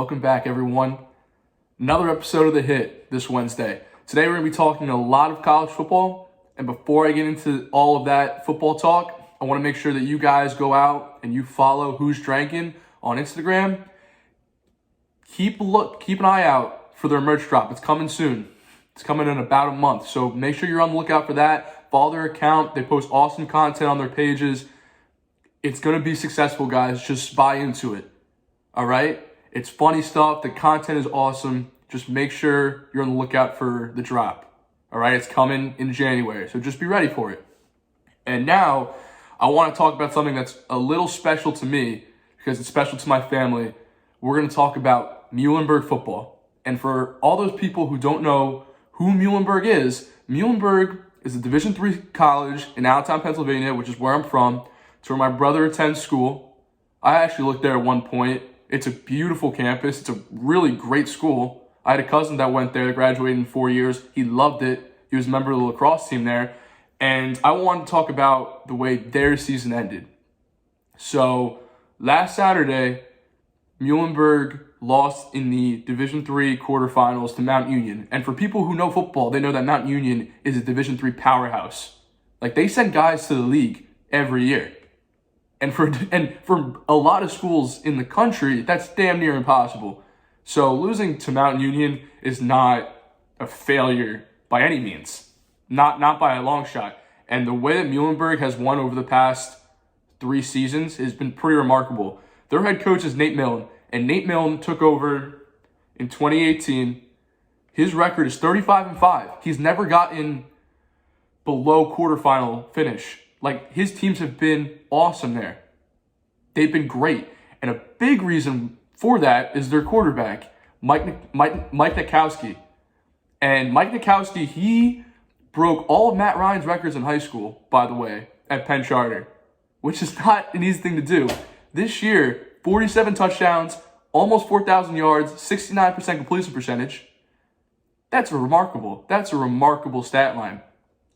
Welcome back, everyone. Another episode of The Hit this Wednesday. Today we're going to be talking a lot of college football, and before I get into all of that football talk, I want to make sure that you guys go out and you follow Who's Drankin' on Instagram. Keep an eye out for their merch drop. It's coming soon. It's coming in about a month, so make sure you're on the lookout for that. Follow their account. They post awesome content on their pages. It's going to be successful, guys. Just buy into it. All right? It's funny stuff. The content is awesome. Just make sure you're on the lookout for the drop. All right? It's coming in January, so just be ready for it. And now, I want to talk about something that's a little special to me because it's special to my family. We're going to talk about Muhlenberg football. And for all those people who don't know who Muhlenberg is a Division III college in Allentown, Pennsylvania, which is where I'm from. It's where my brother attends school. I actually looked there at one point. It's a beautiful campus. It's a really great school. I had a cousin that went there, that graduated in 4 years. He loved it. He was a member of the lacrosse team there. And I wanted to talk about the way their season ended. So last Saturday, Muhlenberg lost in the Division III quarterfinals to Mount Union. And for people who know football, they know that Mount Union is a Division III powerhouse. Like, they send guys to the league every year. And for a lot of schools in the country, that's damn near impossible. So losing to Mount Union is not a failure by any means. Not by a long shot. And the way that Muhlenberg has won over the past 3 seasons has been pretty remarkable. Their head coach is Nate Milne, and Nate Milne took over in 2018. His record is 35-5. He's never gotten below quarterfinal finish. Like, his teams have been awesome there. They've been great. And a big reason for that is their quarterback, Mike Nikowski. And Mike Nikowski, he broke all of Matt Ryan's records in high school, by the way, at Penn Charter, which is not an easy thing to do. This year, 47 touchdowns, almost 4,000 yards, 69% completion percentage. That's remarkable. That's a remarkable stat line.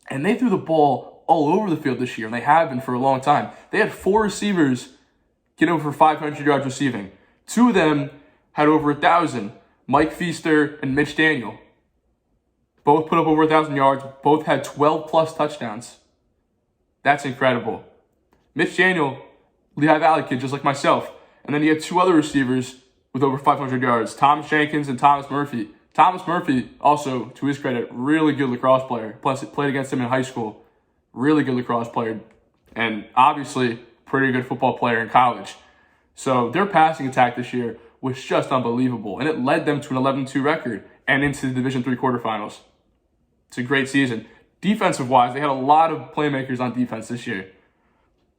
And they threw the ball all over the field this year, and they have been for a long time. They had 4 receivers get over 500 yards receiving. 2 of them had over 1,000, Mike Feaster and Mitch Daniel. Both put up over 1,000 yards. Both had 12-plus touchdowns. That's incredible. Mitch Daniel, Lehigh Valley kid, just like myself. And then he had 2 other receivers with over 500 yards, Thomas Jenkins and Thomas Murphy. Thomas Murphy, also, to his credit, really good lacrosse player. Plus, played against him in high school. Really good lacrosse player. And obviously, pretty good football player in college. So their passing attack this year was just unbelievable. And it led them to an 11-2 record and into the Division III quarterfinals. It's a great season. Defensive-wise, they had a lot of playmakers on defense this year.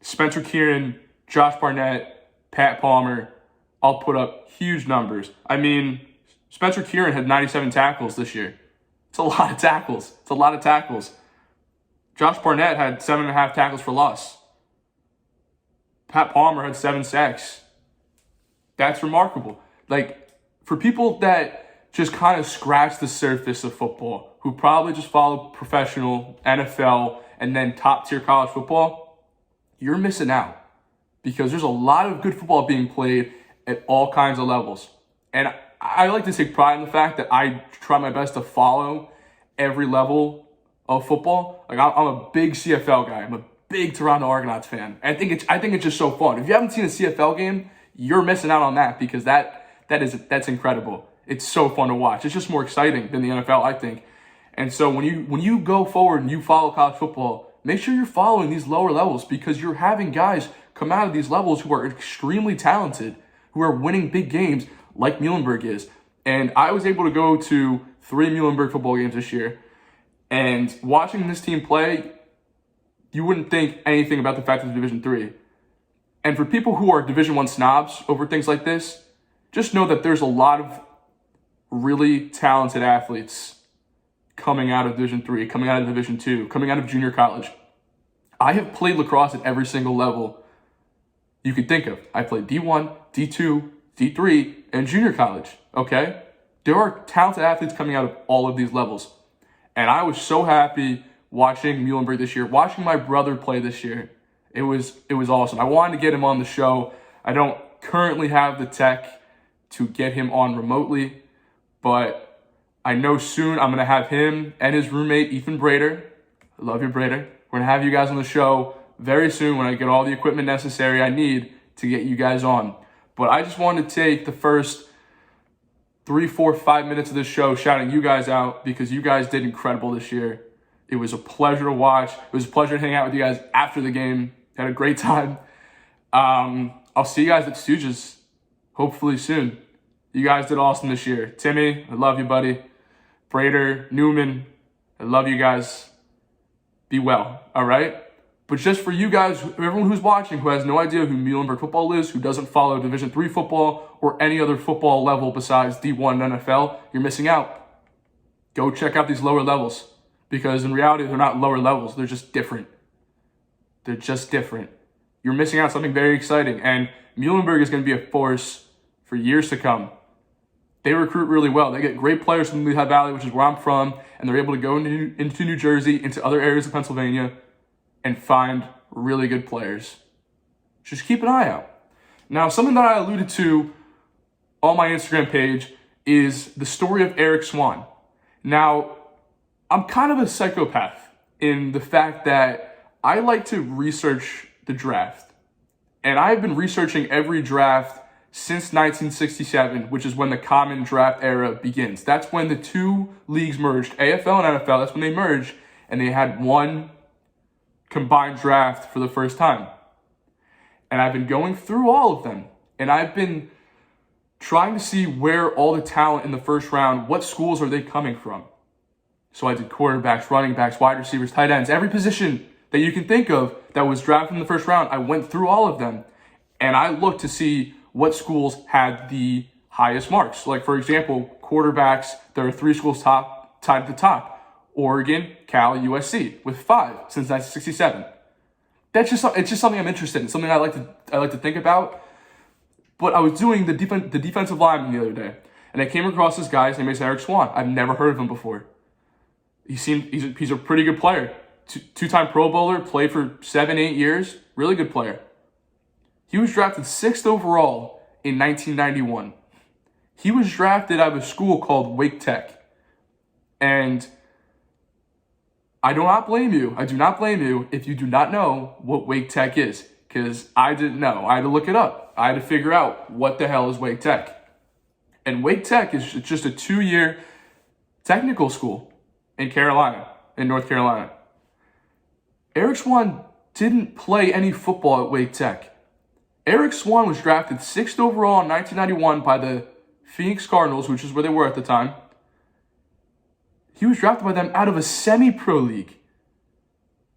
Spencer Kieran, Josh Barnett, Pat Palmer, all put up huge numbers. I mean, Spencer Kieran had 97 tackles this year. It's a lot of tackles. Josh Barnett had 7.5 tackles for loss. Pat Palmer had 7 sacks. That's remarkable. Like, for people that just kind of scratch the surface of football, who probably just follow professional, NFL, and then top-tier college football, you're missing out. Because there's a lot of good football being played at all kinds of levels. And I like to take pride in the fact that I try my best to follow every level of football. Like, I'm a big CFL guy. I'm a big Toronto Argonauts fan. And I think it's just so fun. If you haven't seen a CFL game, you're missing out on that because that's incredible. It's so fun to watch. It's just more exciting than the NFL, I think. And so when you go forward and you follow college football, make sure you're following these lower levels because you're having guys come out of these levels who are extremely talented, who are winning big games like Muhlenberg is. And I was able to go to 3 Muhlenberg football games this year. And watching this team play, you wouldn't think anything about the fact that it's Division III. And for people who are Division I snobs over things like this, just know that there's a lot of really talented athletes coming out of Division III, coming out of Division II, coming out of junior college. I have played lacrosse at every single level you could think of. I played D1, D2, D3, and junior college, okay? There are talented athletes coming out of all of these levels. And I was so happy watching Muhlenberg this year, watching my brother play this year. It was awesome. I wanted to get him on the show. I don't currently have the tech to get him on remotely, but I know soon I'm going to have him and his roommate, Ethan Brader. I love you, Brader. We're going to have you guys on the show very soon when I get all the equipment necessary I need to get you guys on. But I just wanted to take the first 3, 4, 5 minutes of this show shouting you guys out because you guys did incredible this year. It was a pleasure to watch. It was a pleasure to hang out with you guys after the game. Had a great time. I'll see you guys at Stooges hopefully soon. You guys did awesome this year. Timmy, I love you, buddy. Brader, Newman, I love you guys. Be well, all right? But just for you guys, everyone who's watching who has no idea who Muhlenberg football is, who doesn't follow Division III football or any other football level besides D1 and NFL, you're missing out. Go check out these lower levels because in reality, they're not lower levels. They're just different. They're just different. You're missing out on something very exciting, and Muhlenberg is going to be a force for years to come. They recruit really well. They get great players from the Lehigh Valley, which is where I'm from, and they're able to go into New Jersey, into other areas of Pennsylvania, and find really good players. Just keep an eye out. Now, something that I alluded to on my Instagram page is the story of Eric Swann. Now, I'm kind of a psychopath in the fact that I like to research the draft. And I've been researching every draft since 1967, which is when the common draft era begins. That's when the two leagues merged, AFL and NFL. That's when they merged, and they had one combined draft for the first time. And I've been going through all of them, and I've been trying to see where all the talent in the first round, what schools are they coming from? So I did quarterbacks, running backs, wide receivers, tight ends, every position that you can think of that was drafted in the first round. I went through all of them, and I looked to see what schools had the highest marks. Like, for example, quarterbacks, there are 3 schools tied at the top. Oregon, Cal, USC, with 5 since 1967. It's just something I'm interested in, something I like to think about. But I was doing the defensive lineman the other day, and I came across this guy. His name is Eric Swann. I've never heard of him before. He's a pretty good player. Two-time Pro Bowler, played for 7-8 years. Really good player. He was drafted 6th overall in 1991. He was drafted out of a school called Wake Tech. And I do not blame you. I do not blame you if you do not know what Wake Tech is, because I didn't know. I had to look it up. I had to figure out what the hell is Wake Tech. And Wake Tech is just a 2-year technical school in North Carolina. Eric Swann didn't play any football at Wake Tech. Eric Swann was drafted 6th overall in 1991 by the Phoenix Cardinals, which is where they were at the time. He was drafted by them out of a semi-pro league.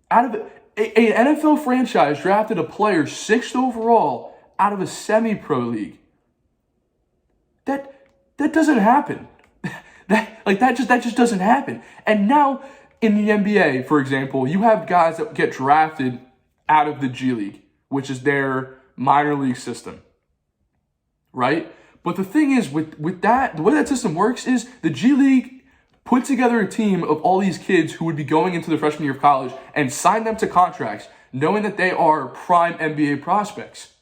Out of an NFL franchise drafted a player 6th overall out of a semi-pro league. That doesn't happen. That just doesn't happen. And now in the NBA, for example, you have guys that get drafted out of the G League, which is their minor league system, right? But the thing is, with that, the way that system works is the G League put together a team of all these kids who would be going into their freshman year of college and sign them to contracts, knowing that they are prime NBA prospects,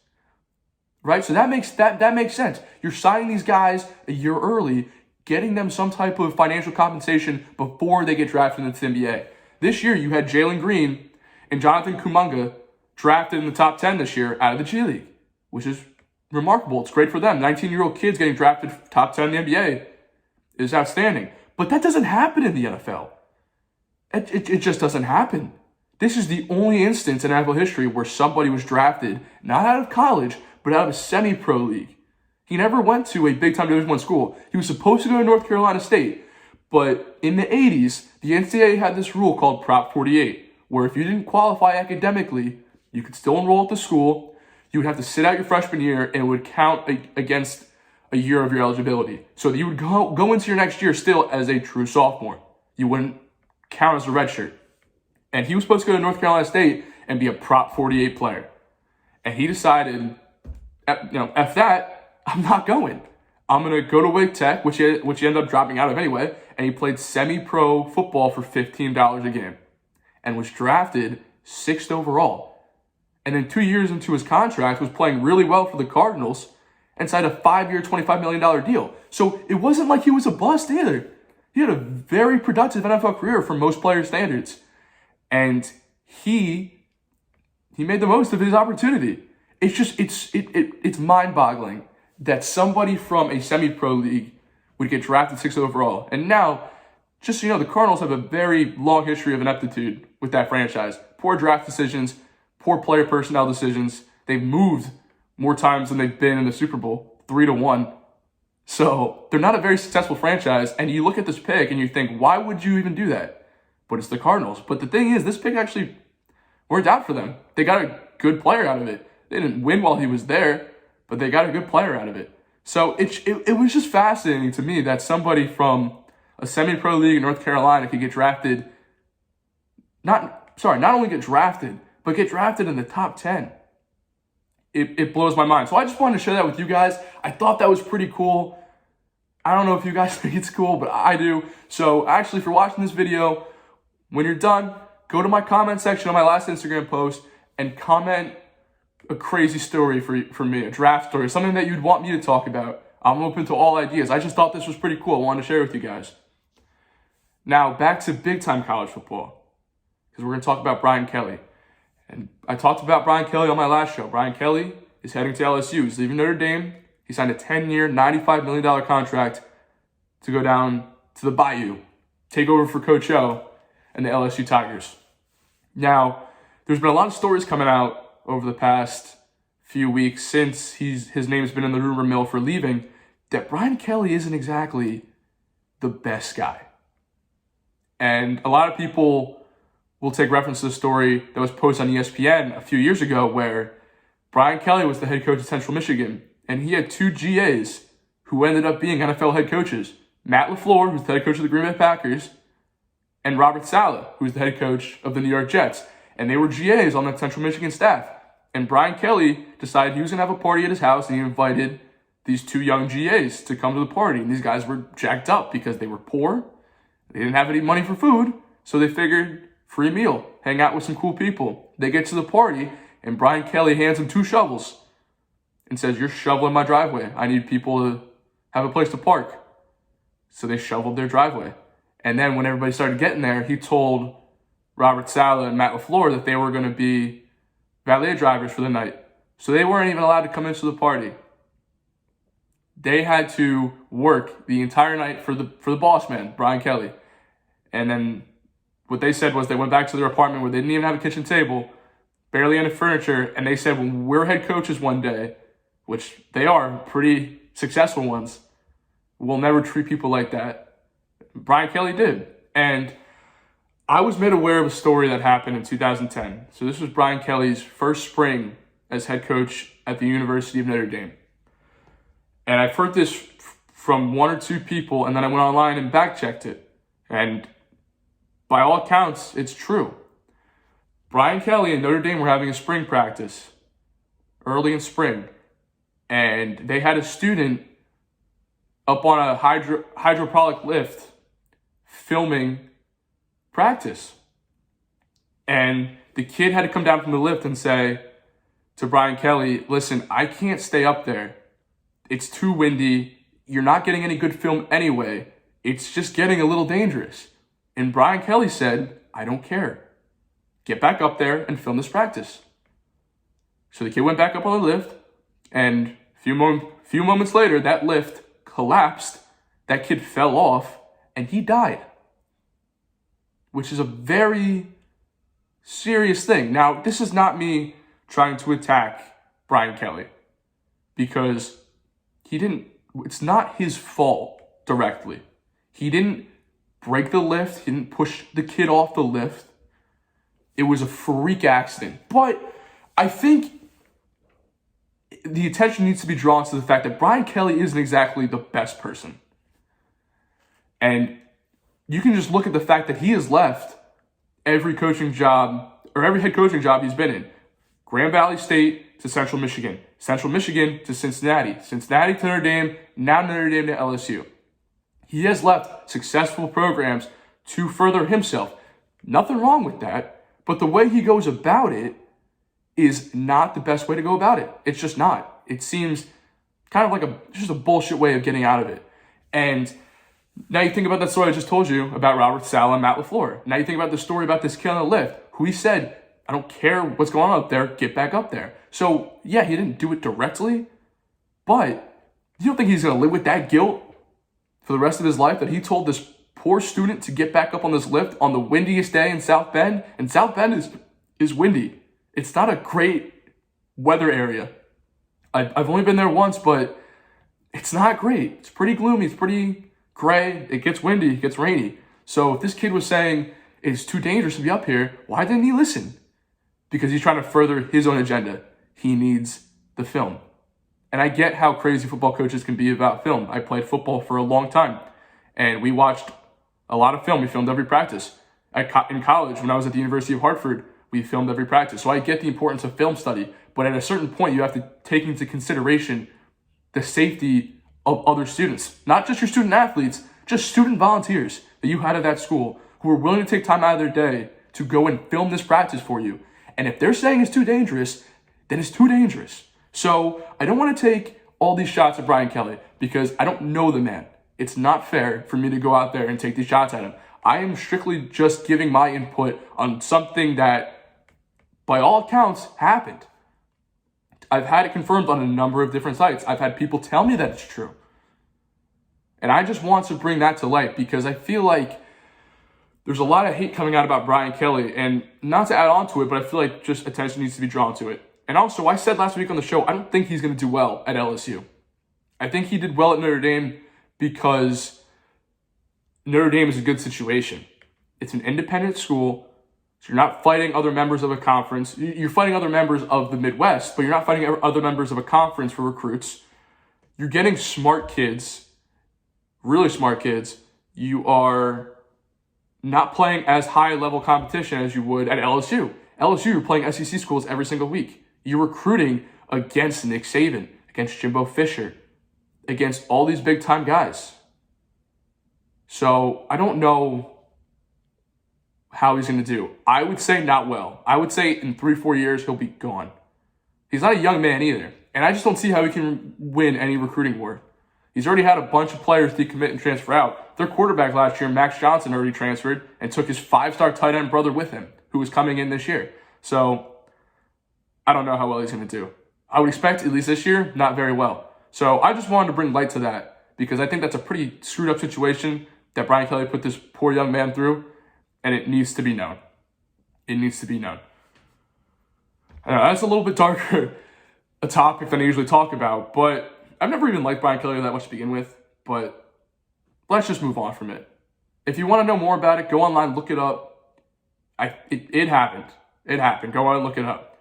right? So that makes sense. You're signing these guys a year early, getting them some type of financial compensation before they get drafted into the NBA. This year, you had Jalen Green and Jonathan Kuminga drafted in the top 10 this year out of the G League, which is remarkable. It's great for them. 19-year-old kids getting drafted top 10 in the NBA is outstanding. But that doesn't happen in the NFL. It just doesn't happen. This is the only instance in NFL history where somebody was drafted not out of college, but out of a semi-pro league. He never went to a big-time Division I school. He was supposed to go to North Carolina State, but in the 80s, the NCAA had this rule called Prop 48, where if you didn't qualify academically, you could still enroll at the school. You would have to sit out your freshman year, and it would count against a year of your eligibility. So that you would go into your next year still as a true sophomore. You wouldn't count as a redshirt. And he was supposed to go to North Carolina State and be a Prop 48 player. And he decided, F that, I'm not going. I'm going to go to Wake Tech, which he ended up dropping out of anyway, and he played semi-pro football for $15 a game and was drafted 6th overall. And then 2 years into his contract was playing really well for the Cardinals and signed a 5-year, $25 million deal. So it wasn't like he was a bust either. He had a very productive NFL career for most player standards. And he made the most of his opportunity. It's mind-boggling that somebody from a semi-pro league would get drafted 6th overall. And now, just so you know, the Cardinals have a very long history of ineptitude with that franchise. Poor draft decisions, poor player personnel decisions. They've moved more times than they've been in the Super Bowl, 3-1. So they're not a very successful franchise. And you look at this pick and you think, why would you even do that? But it's the Cardinals. But the thing is, this pick actually worked out for them. They got a good player out of it. They didn't win while he was there, but they got a good player out of it. So it was just fascinating to me that somebody from a semi-pro league in North Carolina could get drafted, not only get drafted, but get drafted in the top 10. It blows my mind. So I just wanted to share that with you guys. I thought that was pretty cool. I don't know if you guys think it's cool, but I do. So actually, if you're watching this video, when you're done, go to my comment section on my last Instagram post and comment a crazy story for me, a draft story, something that you'd want me to talk about. I'm open to all ideas. I just thought this was pretty cool. I wanted to share with you guys. Now, back to big-time college football, because we're going to talk about Brian Kelly. And I talked about Brian Kelly on my last show. Brian Kelly is heading to LSU. He's leaving Notre Dame. He signed a 10-year, $95 million contract to go down to the Bayou, take over for Coach O and the LSU Tigers. Now, there's been a lot of stories coming out over the past few weeks since his name's been in the rumor mill for leaving, that Brian Kelly isn't exactly the best guy. And a lot of people will take reference to the story that was posted on ESPN a few years ago where Brian Kelly was the head coach of Central Michigan, and he had 2 GAs who ended up being NFL head coaches. Matt LaFleur, who's the head coach of the Green Bay Packers, and Robert Saleh, who's the head coach of the New York Jets. And they were GAs on the Central Michigan staff. And Brian Kelly decided he was going to have a party at his house, and he invited these 2 young GAs to come to the party. And these guys were jacked up because they were poor. They didn't have any money for food, so they figured free meal, hang out with some cool people. They get to the party, and Brian Kelly hands them 2 shovels and says, "You're shoveling my driveway. I need people to have a place to park." So they shoveled their driveway. And then when everybody started getting there, he told Robert Saleh and Matt LaFleur that they were going to be valet drivers for the night. So they weren't even allowed to come into the party. They had to work the entire night for the boss man, Brian Kelly. And then what they said was they went back to their apartment where they didn't even have a kitchen table, barely any furniture, and they said, when we're head coaches one day, which they are, pretty successful ones, we'll never treat people like that. Brian Kelly did. And I was made aware of a story that happened in 2010. So this was Brian Kelly's first spring as head coach at the University of Notre Dame. And I've heard this from 1 or 2 people, and then I went online and back-checked it. And by all accounts, it's true. Brian Kelly and Notre Dame were having a spring practice early in spring, and they had a student up on a hydrophilic lift filming practice. And the kid had to come down from the lift and say to Brian Kelly, "Listen, I can't stay up there. It's too windy. You're not getting any good film anyway. It's just getting a little dangerous." And Brian Kelly said, "I don't care. Get back up there and film this practice." So the kid went back up on the lift, and a few moments later, that lift collapsed. That kid fell off, and he died, which is a very serious thing. Now, this is not me trying to attack Brian Kelly, because it's not his fault directly. He didn't break the lift. He didn't push the kid off the lift. It was a freak accident. But I think the attention needs to be drawn to the fact that Brian Kelly isn't exactly the best person. And you can just look at the fact that he has left every coaching job, or every head coaching job he's been in. Grand Valley State to Central Michigan, Central Michigan to Cincinnati, Cincinnati to Notre Dame, now Notre Dame to LSU. He has left successful programs to further himself. Nothing wrong with that, but the way he goes about it is not the best way to go about it. It's just not. It seems kind of like just a bullshit way of getting out of it. And now you think about that story I just told you about Robert Saleh and Matt LaFleur. Now you think about the story about this kid on the lift who he said, I don't care what's going on up there, get back up there. So yeah, he didn't do it directly, but you don't think he's going to live with that guilt for the rest of his life that he told this poor student to get back up on this lift on the windiest day in South Bend? And South Bend is windy. It's not a great weather area. I've only been there once, but it's not great. It's pretty gloomy. It's pretty gray. It gets windy. It gets rainy. So if this kid was saying it's too dangerous to be up here, why didn't he listen? Because he's trying to further his own agenda. He needs the film. And I get how crazy football coaches can be about film. I played football for a long time, and we watched a lot of film. We filmed every practice. In college, when I was at the University of Hartford, we filmed every practice. So I get the importance of film study, but at a certain point, you have to take into consideration the safety of other students. Not just your student athletes, just student volunteers that you had at that school who are willing to take time out of their day to go and film this practice for you. And if they're saying it's too dangerous, then it's too dangerous. So I don't want to take all these shots at Brian Kelly because I don't know the man. It's not fair for me to go out there and take these shots at him. I am strictly just giving my input on something that, by all accounts, happened. I've had it confirmed on a number of different sites. I've had people tell me that it's true. And I just want to bring that to light because I feel like there's a lot of hate coming out about Brian Kelly. And not to add on to it, but I feel like just attention needs to be drawn to it. And also, I said last week on the show, I don't think he's going to do well at LSU. I think he did well at Notre Dame because Notre Dame is a good situation. It's an independent school, so you're not fighting other members of a conference. You're fighting other members of the Midwest, but you're not fighting other members of a conference for recruits. You're getting smart kids, really smart kids. You are not playing as high-level competition as you would at LSU. LSU, you're playing SEC schools every single week. You're recruiting against Nick Saban, against Jimbo Fisher, against all these big-time guys. So I don't know how he's going to do. I would say not well. I would say in 3-4 years, he'll be gone. He's not a young man either. And I just don't see how he can win any recruiting war. He's already had a bunch of players decommit and transfer out. Their quarterback last year, Max Johnson, already transferred and took his 5-star tight end brother with him, who was coming in this year. So I don't know how well he's going to do. I would expect, at least this year, not very well. So I just wanted to bring light to that because I think that's a pretty screwed up situation that Brian Kelly put this poor young man through, and it needs to be known. It needs to be known. I know, that's a little bit darker a topic than I usually talk about, but I've never even liked Brian Kelly that much to begin with, but let's just move on from it. If you want to know more about it, go online, look it up. It happened. It happened. Go on and look it up.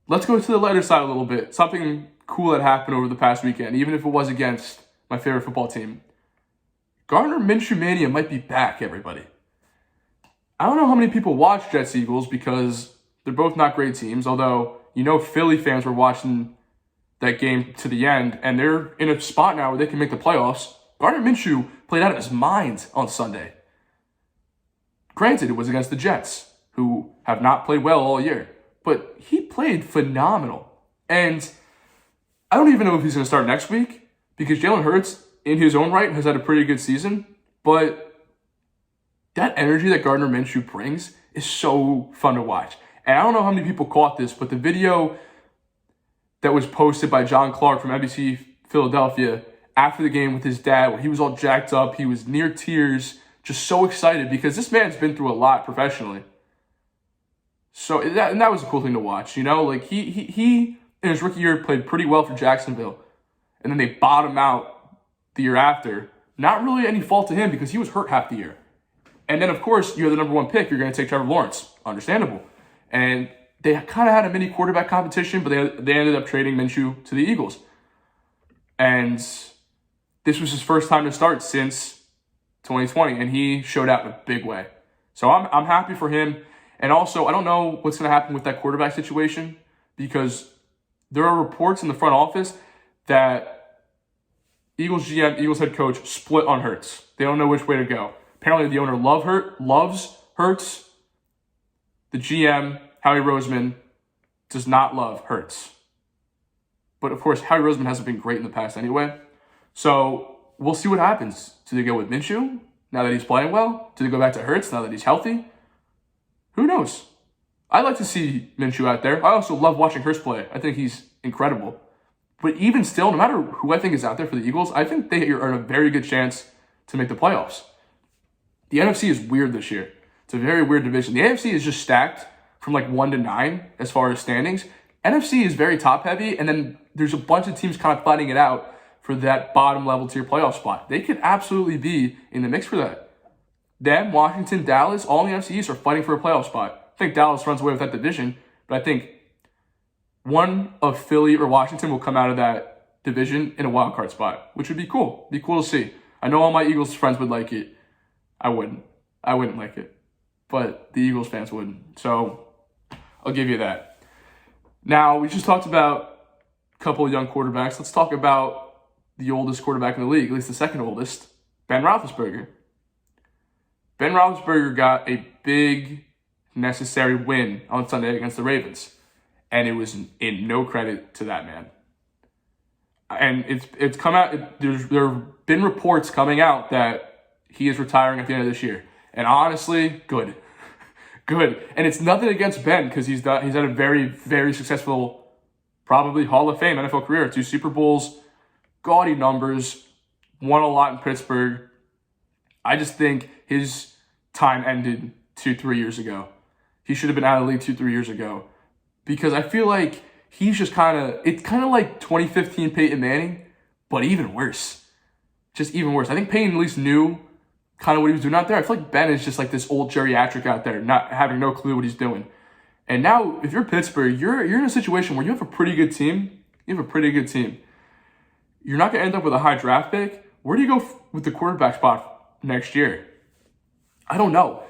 Let's go to the lighter side a little bit. Something cool that happened over the past weekend, even if it was against my favorite football team. Gardner Minshew Mania might be back, everybody. I don't know how many people watch Jets Eagles because they're both not great teams, although you know Philly fans were watching that game to the end, and they're in a spot now where they can make the playoffs. Gardner Minshew played out of his mind on Sunday. Granted, it was against the Jets, who have not played well all year, but he played phenomenal. And I don't even know if he's going to start next week because Jalen Hurts, in his own right, has had a pretty good season, but that energy that Gardner Minshew brings is so fun to watch. And I don't know how many people caught this, but the video that was posted by John Clark from NBC Philadelphia after the game with his dad, where he was all jacked up, he was near tears, just so excited because this man's been through a lot professionally. So that was a cool thing to watch, you know? Like he in his rookie year played pretty well for Jacksonville, and then they bottomed out the year after. Not really any fault to him because he was hurt half the year. And then, of course, you're the number one pick. You're going to take Trevor Lawrence. Understandable. And they kind of had a mini quarterback competition, but they ended up trading Minshew to the Eagles. And this was his first time to start since 2020, and he showed out in a big way. So I'm happy for him. And also, I don't know what's going to happen with that quarterback situation because there are reports in the front office that Eagles GM, Eagles head coach split on Hurts. They don't know which way to go. Apparently, the owner loves Hurts. The GM, Howie Roseman, does not love Hurts. But of course, Harry Roseman hasn't been great in the past anyway. So we'll see what happens. Do they go with Minshew now that he's playing well? Do they go back to Hurts now that he's healthy? Who knows? I'd like to see Minshew out there. I also love watching Hurts play. I think he's incredible. But even still, no matter who I think is out there for the Eagles, I think they are in a very good chance to make the playoffs. The NFC is weird this year. It's a very weird division. The AFC is just stacked from like 1 to 9 as far as standings. NFC is very top heavy, and then there's a bunch of teams kind of fighting it out for that bottom level tier playoff spot. They could absolutely be in the mix for that. Them, Washington, Dallas, all in the NFC East are fighting for a playoff spot. I think Dallas runs away with that division, but I think one of Philly or Washington will come out of that division in a wild card spot, which would be cool. Be cool to see. I know all my Eagles friends would like it. I wouldn't. I wouldn't like it. But the Eagles fans wouldn't. So I'll give you that. Now, we just talked about a couple of young quarterbacks. Let's talk about the oldest quarterback in the league, at least the second oldest, Ben Roethlisberger. Ben Roethlisberger got a big, necessary win on Sunday against the Ravens. And it was in no credit to that man. And it's come out, there have been reports coming out that he is retiring at the end of this year. And honestly, good. Good. And it's nothing against Ben because he's had a very, very successful, probably Hall of Fame NFL career. 2 Super Bowls, gaudy numbers, won a lot in Pittsburgh. I just think his time ended 2-3 years ago. He should have been out of the league 2-3 years ago. Because I feel like he's just it's kind of like 2015 Peyton Manning, but even worse. Just even worse. I think Peyton at least knew kind of what he was doing out there. I feel like Ben is just like this old geriatric out there, not having no clue what he's doing. And now, if you're Pittsburgh, you're in a situation where you have a pretty good team. You have a pretty good team. You're not going to end up with a high draft pick. Where do you go with the quarterback spot next year? I don't know.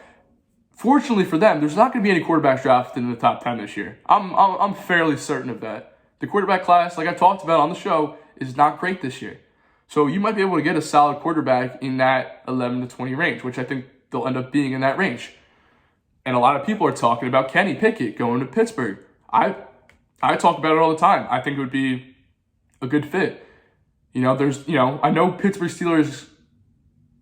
Fortunately for them, there's not going to be any quarterbacks drafted in the top 10 this year. I'm fairly certain of that. The quarterback class, like I talked about on the show, is not great this year. So you might be able to get a solid quarterback in that 11 to 20 range, which I think they'll end up being in that range. And a lot of people are talking about Kenny Pickett going to Pittsburgh. I talk about it all the time. I think it would be a good fit. I know Pittsburgh Steelers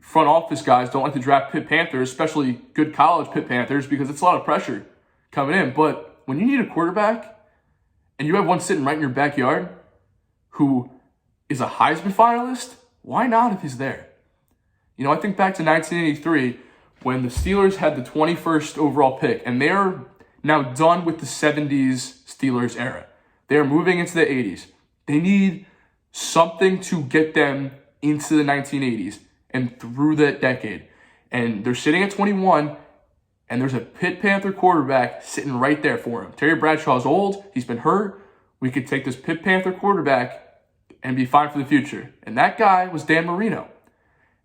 front office guys don't like to draft Pitt Panthers, especially good college Pitt Panthers, because it's a lot of pressure coming in. But when you need a quarterback and you have one sitting right in your backyard who is a Heisman finalist, why not if he's there? I think back to 1983 when the Steelers had the 21st overall pick, and they're now done with the 70s Steelers era. They're moving into the 80s. They need something to get them into the 1980s and through that decade. And they're sitting at 21, and there's a Pitt Panther quarterback sitting right there for him. Terry Bradshaw's old. He's been hurt. We could take this Pitt Panther quarterback and be fine for the future. And that guy was Dan Marino.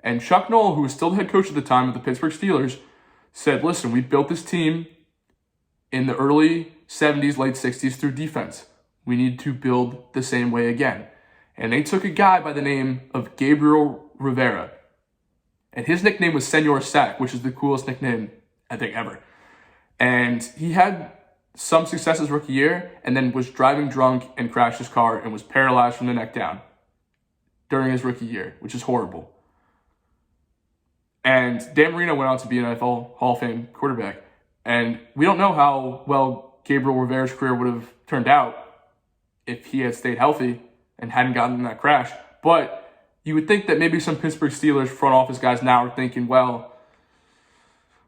And Chuck Noll, who was still the head coach at the time of the Pittsburgh Steelers, said, listen, we built this team in the early 70s, late 60s through defense. We need to build the same way again. And they took a guy by the name of Gabriel Rivera. And his nickname was Senor Sack, which is the coolest nickname, I think, ever. And he had some success his rookie year, and then was driving drunk and crashed his car and was paralyzed from the neck down during his rookie year, which is horrible. And Dan Marino went on to be an NFL Hall of Fame quarterback. And we don't know how well Gabriel Rivera's career would have turned out if he had stayed healthy and hadn't gotten in that crash. But you would think that maybe some Pittsburgh Steelers front office guys now are thinking, well,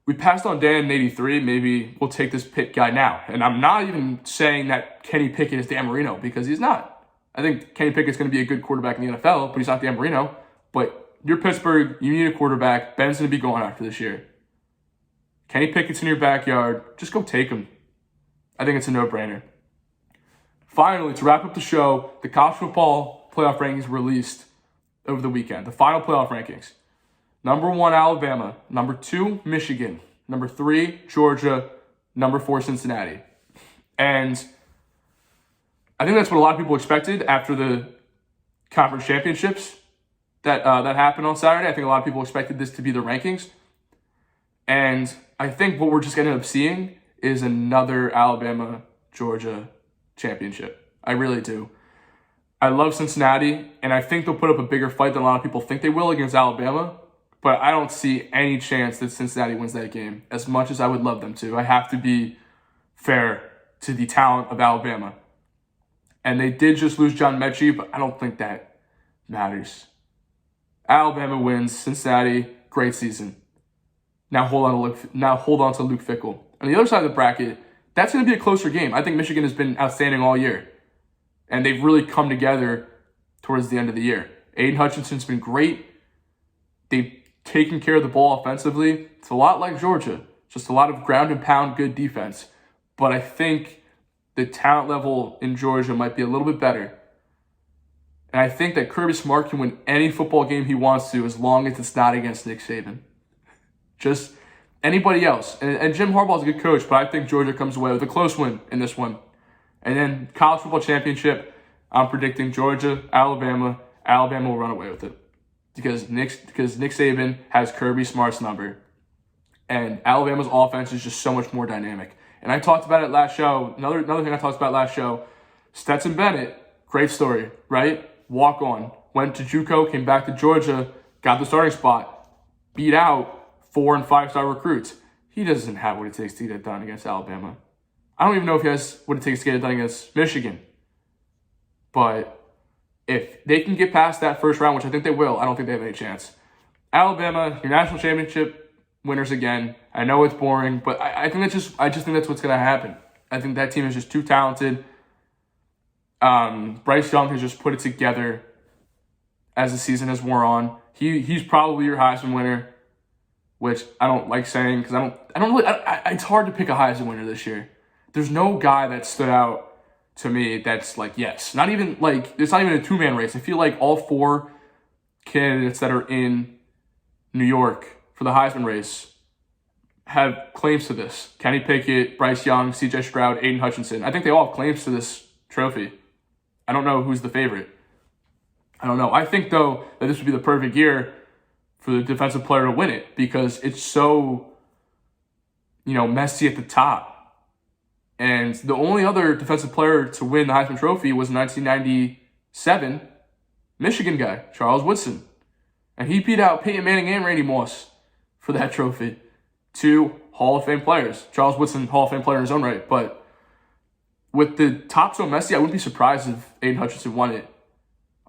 we passed on Dan in 83, maybe we'll take this Pitt guy now. And I'm not even saying that Kenny Pickett is Dan Marino, because he's not. I think Kenny Pickett's going to be a good quarterback in the NFL, but he's not Dan Marino. But you're Pittsburgh, you need a quarterback. Ben's going to be going after this year. Kenny Pickett's in your backyard. Just go take him. I think it's a no-brainer. Finally, to wrap up the show, the college football playoff rankings released over the weekend. The final playoff rankings. Number 1, Alabama. Number 2, Michigan. Number 3, Georgia. Number 4, Cincinnati. And I think that's what a lot of people expected after the conference championships that happened on Saturday. I think a lot of people expected this to be the rankings. And I think what we're just going to end up seeing is another Alabama-Georgia championship. I really do. I love Cincinnati, and I think they'll put up a bigger fight than a lot of people think they will against Alabama. But I don't see any chance that Cincinnati wins that game, as much as I would love them to. I have to be fair to the talent of Alabama. And they did just lose John Mechie, but I don't think that matters. Alabama wins. Cincinnati, great season. Now hold on to Luke Fickell. On the other side of the bracket, that's going to be a closer game. I think Michigan has been outstanding all year. And they've really come together towards the end of the year. Aiden Hutchinson's been great. They've taken care of the ball offensively. It's a lot like Georgia. Just a lot of ground and pound, good defense. But I think the talent level in Georgia might be a little bit better. And I think that Kirby Smart can win any football game he wants to, as long as it's not against Nick Saban. Just anybody else. And Jim Harbaugh's a good coach, but I think Georgia comes away with a close win in this one. And then college football championship, I'm predicting Georgia, Alabama. Alabama will run away with it. Because Nick Saban has Kirby Smart's number. And Alabama's offense is just so much more dynamic. And I talked about it last show. Another thing I talked about last show, Stetson Bennett, great story, right? Walk on. Went to JUCO, came back to Georgia, got the starting spot, beat out 4- and 5-star recruits. He doesn't have what it takes to get it done against Alabama. I don't even know if he has what it takes to get it done against Michigan. But if they can get past that first round, which I think they will, I don't think they have any chance. Alabama, your national championship winners again. I know it's boring, but I just think that's what's going to happen. I think that team is just too talented. Bryce Young has just put it together as the season has worn on. He's probably your Heisman winner, which I don't like saying because it's hard to pick a Heisman winner this year. There's no guy that stood out to me that's like, yes. Not even like, it's not even a two-man race. I feel like all 4 candidates that are in New York for the Heisman race have claims to this. Kenny Pickett, Bryce Young, C.J. Stroud, Aiden Hutchinson. I think they all have claims to this trophy. I don't know who's the favorite. I don't know. I think, though, that this would be the perfect year for the defensive player to win it because it's so, messy at the top. And the only other defensive player to win the Heisman Trophy was 1997 Michigan guy, Charles Woodson. And he beat out Peyton Manning and Randy Moss for that trophy. 2 Hall of Fame players. Charles Woodson, Hall of Fame player in his own right. But with the top so messy, I wouldn't be surprised if Aiden Hutchinson won it.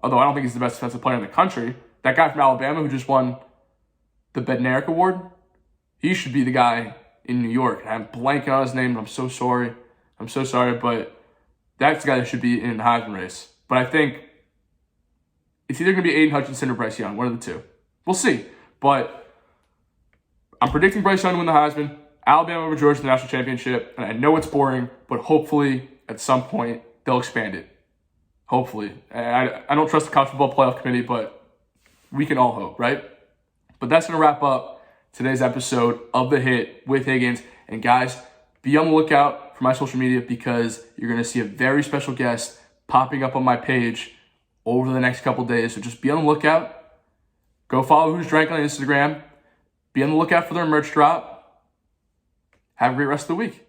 Although I don't think he's the best defensive player in the country. That guy from Alabama who just won the Bednarik Award, he should be the guy in New York. And I'm blanking on his name, and I'm so sorry. But that's the guy that should be in the Heisman race. But I think it's either going to be Aiden Hutchinson or Bryce Young, one of the two. We'll see. But I'm predicting Bryce Young to win the Heisman, Alabama over Georgia in the national championship, and I know it's boring, but hopefully at some point they'll expand it. Hopefully. I don't trust the college football playoff committee, but we can all hope, right? But that's going to wrap up today's episode of The Hit with Higgins. And guys, be on the lookout for my social media because you're going to see a very special guest popping up on my page over the next couple days. So just be on the lookout. Go follow Who's Drank on Instagram. Be on the lookout for their merch drop. Have a great rest of the week.